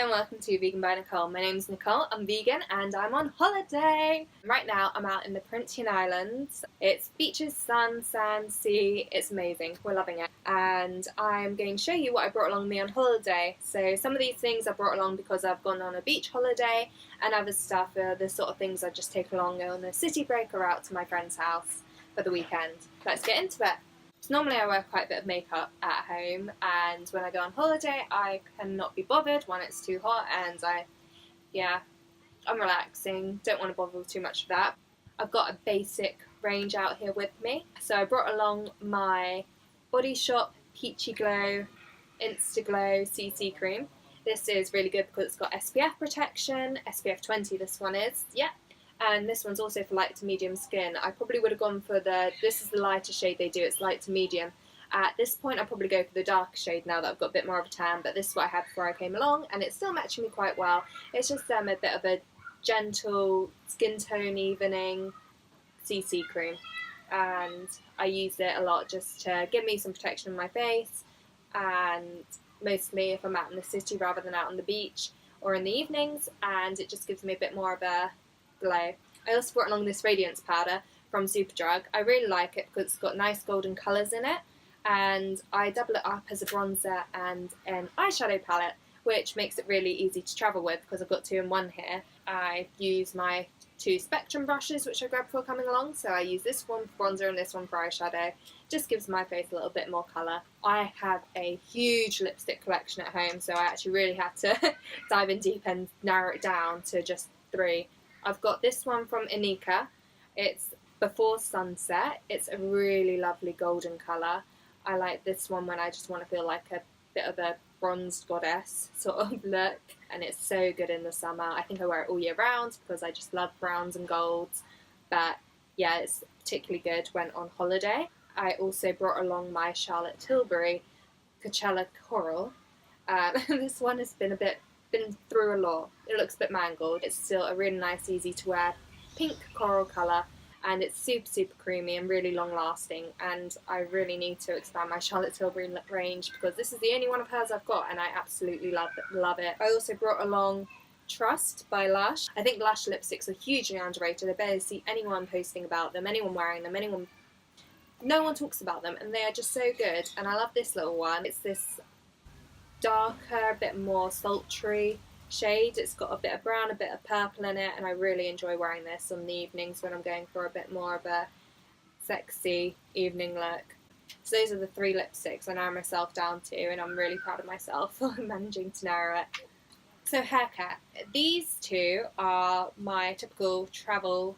and welcome to Vegan by Nicole. My name's Nicole, I'm vegan and I'm on holiday. Right now I'm out in the Cruelty Islands. It's beaches, sun, sand, sea, it's amazing, we're loving it. And I'm going to show you what I brought along with me on holiday. So some of these things I brought along because I've gone on a beach holiday, and other stuff are the sort of things I just take along on a city break or out to my friend's house for the weekend. Let's get into it. So normally I wear quite a bit of makeup at home, and when I go on holiday I cannot be bothered when it's too hot, and I'm relaxing, don't want to bother with too much of that. I've got a basic range out here with me, so I brought along my Body Shop Peachy Glow Instaglow CC cream. This is really good because it's got SPF protection, SPF 20 this one is, and this one's also for light to medium skin. I probably would have gone for this is the lighter shade they do, it's light to medium. At this point I'd probably go for the darker shade now that I've got a bit more of a tan, but this is what I had before I came along, and it's still matching me quite well. It's just a bit of a gentle skin tone evening CC cream, and I use it a lot just to give me some protection on my face, and mostly if I'm out in the city rather than out on the beach or in the evenings, and it just gives me a bit more of a glow. I also brought along this radiance powder from Superdrug. I really like it because it's got nice golden colours in it, and I double it up as a bronzer and an eyeshadow palette, which makes it really easy to travel with because I've got two in one here. I use my two Spectrum brushes which I grabbed before coming along, so I use this one for bronzer and this one for eyeshadow. Just gives my face a little bit more colour. I have a huge lipstick collection at home, so I actually really had to dive in deep and narrow it down to just 3. I've got this one from Inika. It's Before Sunset. It's a really lovely golden colour. I like this one when I just want to feel like a bit of a bronzed goddess sort of look, and it's so good in the summer. I think I wear it all year round because I just love browns and golds, but yeah, it's particularly good when on holiday. I also brought along my Charlotte Tilbury Coachella Coral. This one has been through a lot. It looks a bit mangled. It's still a really nice, easy to wear pink coral colour, and it's super creamy and really long lasting, and I really need to expand my Charlotte Tilbury range because this is the only one of hers I've got and I absolutely love it. I also brought along Trust by Lush. I think Lush lipsticks are hugely underrated. I barely see anyone posting about them, anyone wearing them, no one talks about them, and they are just so good, and I love this little one. It's this darker, a bit more sultry shade. It's got a bit of brown, a bit of purple in it, and I really enjoy wearing this on the evenings when I'm going for a bit more of a sexy evening look. So those are the 3 lipsticks I narrow myself down to, and I'm really proud of myself for managing to narrow it. So hair care. These 2 are my typical travel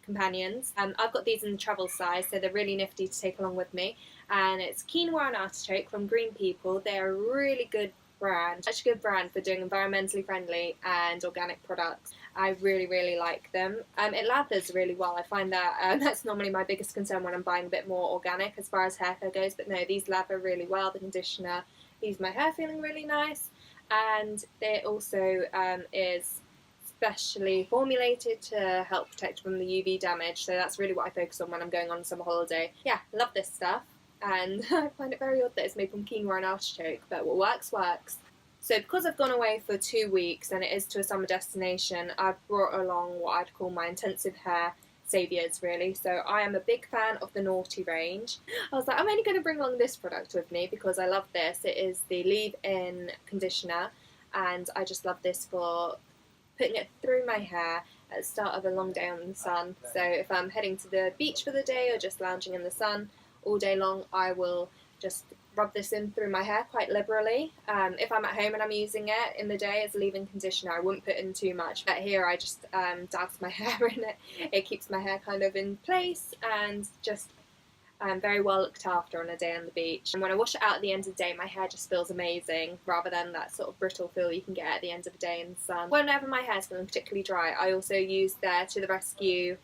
companions. I've got these in the travel size, so they're really nifty to take along with me. And it's Quinoa and Artichoke from Green People. They're a really good brand, such a good brand for doing environmentally friendly and organic products. I really like them. It lathers really well. I find that that's normally my biggest concern when I'm buying a bit more organic as far as hair care goes, but no, these lather really well. The conditioner leaves my hair feeling really nice, and it also is specially formulated to help protect from the UV damage, so that's really what I focus on when I'm going on a summer holiday. Yeah, I love this stuff, and I find it very odd that it's made from quinoa and artichoke, but what works. So because I've gone away for 2 weeks and it is to a summer destination, I've brought along what I'd call my intensive hair saviours really. So I am a big fan of the Naughty range. I was like, I'm only going to bring along this product with me because I love this. It is the leave-in conditioner, and I just love this for putting it through my hair at the start of a long day on the sun. So if I'm heading to the beach for the day or just lounging in the sun all day long, I will just rub this in through my hair quite liberally. If I'm at home and I'm using it in the day as a leave-in conditioner, I wouldn't put in too much, but here I just douse my hair in it. It keeps my hair kind of in place and just very well looked after on a day on the beach. And when I wash it out at the end of the day, my hair just feels amazing, rather than that sort of brittle feel you can get at the end of the day in the sun. Whenever my hair's feeling particularly dry, I also use their To The Rescue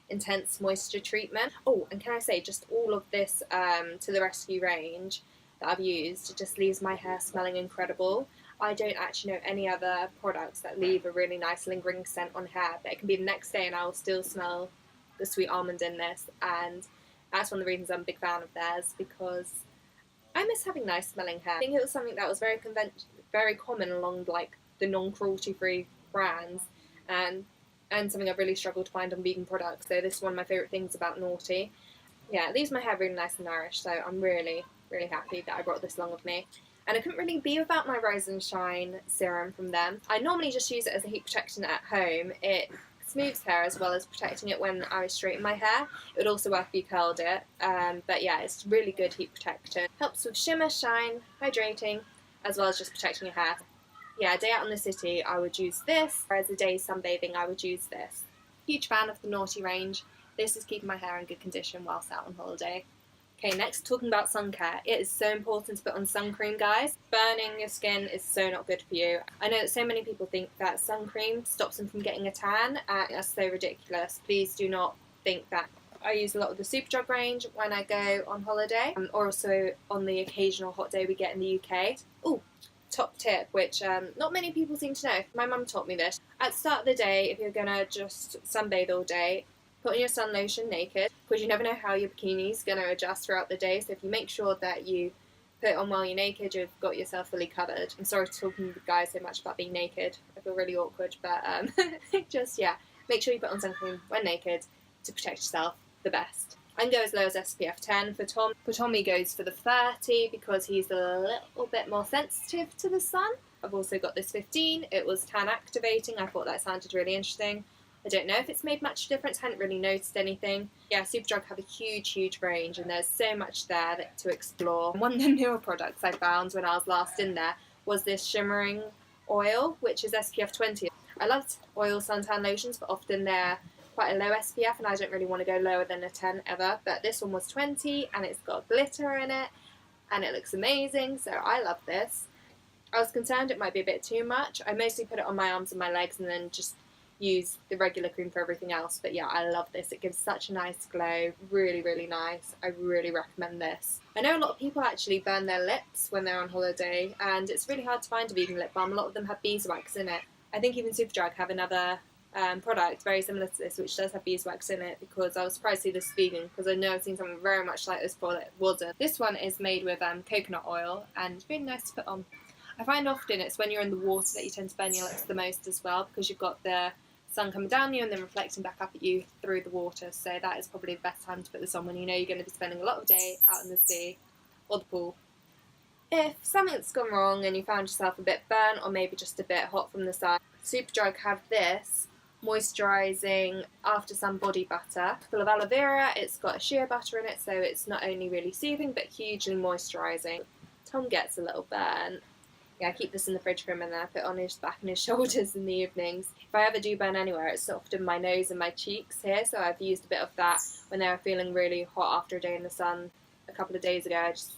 Intense Moisture Treatment. Oh, and can I say, just all of this To The Rescue range that I've used, it just leaves my hair smelling incredible. I don't actually know any other products that leave a really nice lingering scent on hair, but it can be the next day and I will still smell the sweet almond in this, and that's one of the reasons I'm a big fan of theirs, because I miss having nice smelling hair. I think it was something that was very common along like the non-cruelty free brands, and something I've really struggled to find on vegan products. So this is one of my favourite things about Naughty. Yeah, it leaves my hair really nice and nourished, so I'm really, really happy that I brought this along with me. And I couldn't really be without my Rise and Shine serum from them. I normally just use it as a heat protection at home. It smooths hair as well as protecting it when I straighten my hair. It would also work if you curled it. But yeah, it's really good heat protection. Helps with shimmer, shine, hydrating, as well as just protecting your hair. Yeah, a day out in the city I would use this, whereas a day sunbathing I would use this. Huge fan of the Naughty range. This is keeping my hair in good condition whilst out on holiday. Okay, next, talking about sun care. It is so important to put on sun cream, guys. Burning your skin is so not good for you. I know that so many people think that sun cream stops them from getting a tan, and that's so ridiculous. Please do not think that. I use a lot of the Superdrug range when I go on holiday, or also on the occasional hot day we get in the UK. Ooh, top tip, which not many people seem to know. My mum taught me this. At the start of the day, if you're gonna just sunbathe all day, put on your sun lotion naked, because you never know how your bikini is going to adjust throughout the day. So if you make sure that you put it on while you're naked, you've got yourself fully covered. I'm sorry to talking to you guys so much about being naked. I feel really awkward, but just, yeah, make sure you put on sun cream when naked to protect yourself the best. I can go as low as SPF 10 for Tom. For Tom, he goes for the 30 because he's a little bit more sensitive to the sun. I've also got this 15. It was tan activating. I thought that sounded really interesting. I don't know if it's made much difference, I hadn't really noticed anything. Yeah, Superdrug have a huge range and there's so much there to explore. One of the newer products I found when I was last in there was this shimmering oil, which is SPF 20. I loved oil suntan lotions, but often they're quite a low SPF and I don't really want to go lower than a 10 ever. But this one was 20 and it's got glitter in it and it looks amazing, so I love this. I was concerned it might be a bit too much. I mostly put it on my arms and my legs and then just use the regular cream for everything else, but yeah, I love this. It gives such a nice glow, really nice. I really recommend this. I know a lot of people actually burn their lips when they're on holiday, and it's really hard to find a vegan lip balm. A lot of them have beeswax in it. I think even Superdrug have another product very similar to this, which does have beeswax in it, because I was surprised to see this vegan, because I know I've seen something very much like this before that wasn't. This one is made with coconut oil, and it's really nice to put on. I find often it's when you're in the water that you tend to burn your lips the most as well, because you've got the sun coming down you and then reflecting back up at you through the water, so that is probably the best time to put this on, when you know you're going to be spending a lot of the day out in the sea or the pool. If something's gone wrong and you found yourself a bit burnt or maybe just a bit hot from the sun, Superdrug have this moisturising after sun body butter full of aloe vera. It's got a shea butter in it, so it's not only really soothing but hugely moisturising. Tom gets a little burn. Yeah, I keep this in the fridge for him and then I put it on his back and his shoulders in the evenings. If I ever do burn anywhere, it's often my nose and my cheeks here, so I've used a bit of that when they were feeling really hot after a day in the sun a couple of days ago. I just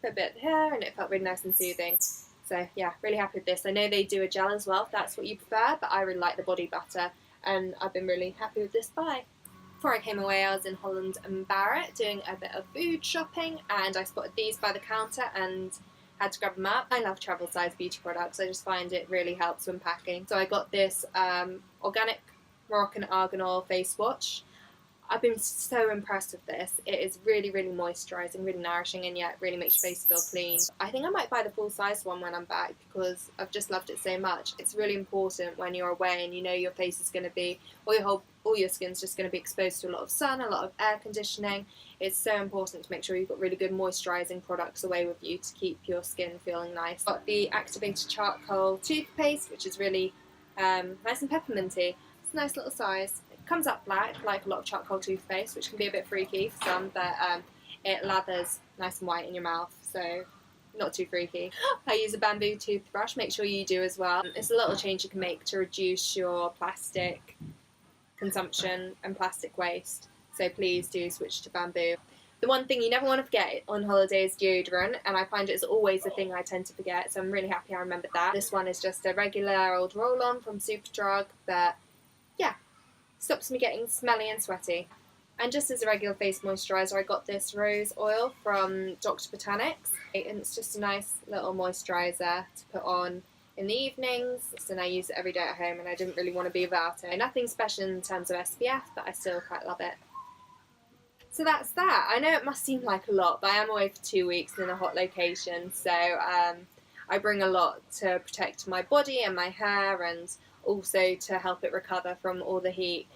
put a bit of hair and it felt really nice and soothing. So yeah, really happy with this. I know they do a gel as well if that's what you prefer, but I really like the body butter and I've been really happy with this buy. Before I came away, I was in Holland and Barrett doing a bit of food shopping, and I spotted these by the counter and had to grab them up. I love travel size beauty products. I just find it really helps when packing. So I got this organic Moroccan argan oil face wash. I've been so impressed with this. It is really moisturising, really nourishing, and yet really makes your face feel clean. I think I might buy the full size one when I'm back because I've just loved it so much. It's really important when you're away and you know your face is going to be, all your skin's just going to be exposed to a lot of sun, a lot of air conditioning. It's so important to make sure you've got really good moisturising products away with you to keep your skin feeling nice. Got the activated charcoal toothpaste, which is really nice and pepperminty. It's a nice little size. Comes up black like a lot of charcoal toothpaste, which can be a bit freaky for some, but it lathers nice and white in your mouth, so not too freaky. I use a bamboo toothbrush, make sure you do as well. It's a little change you can make to reduce your plastic consumption and plastic waste, so please do switch to bamboo. The one thing you never want to forget on holiday is deodorant, and I find it's always a thing I tend to forget, so I'm really happy I remembered that. This one is just a regular old roll-on from Superdrug, but yeah, stops me getting smelly and sweaty. And just as a regular face moisturiser, I got this rose oil from Dr. Botanics, and it's just a nice little moisturiser to put on in the evenings, and I use it every day at home, and I didn't really want to be without it. Nothing special in terms of SPF, but I still quite love it. So that's that. I know it must seem like a lot, but I am away for 2 weeks in a hot location, so I bring a lot to protect my body and my hair, and also to help it recover from all the heat,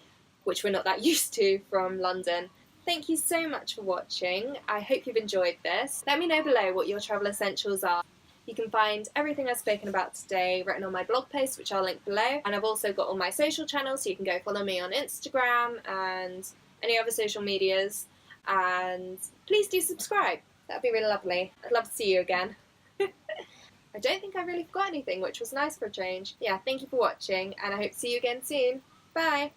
which we're not that used to from London. Thank you so much for watching. I hope you've enjoyed this. Let me know below what your travel essentials are. You can find everything I've spoken about today written on my blog post, which I'll link below. And I've also got all my social channels, so you can go follow me on Instagram and any other social medias. And please do subscribe. That'd be really lovely. I'd love to see you again. I don't think I really forgot anything, which was nice for a change. Yeah, thank you for watching, and I hope to see you again soon. Bye!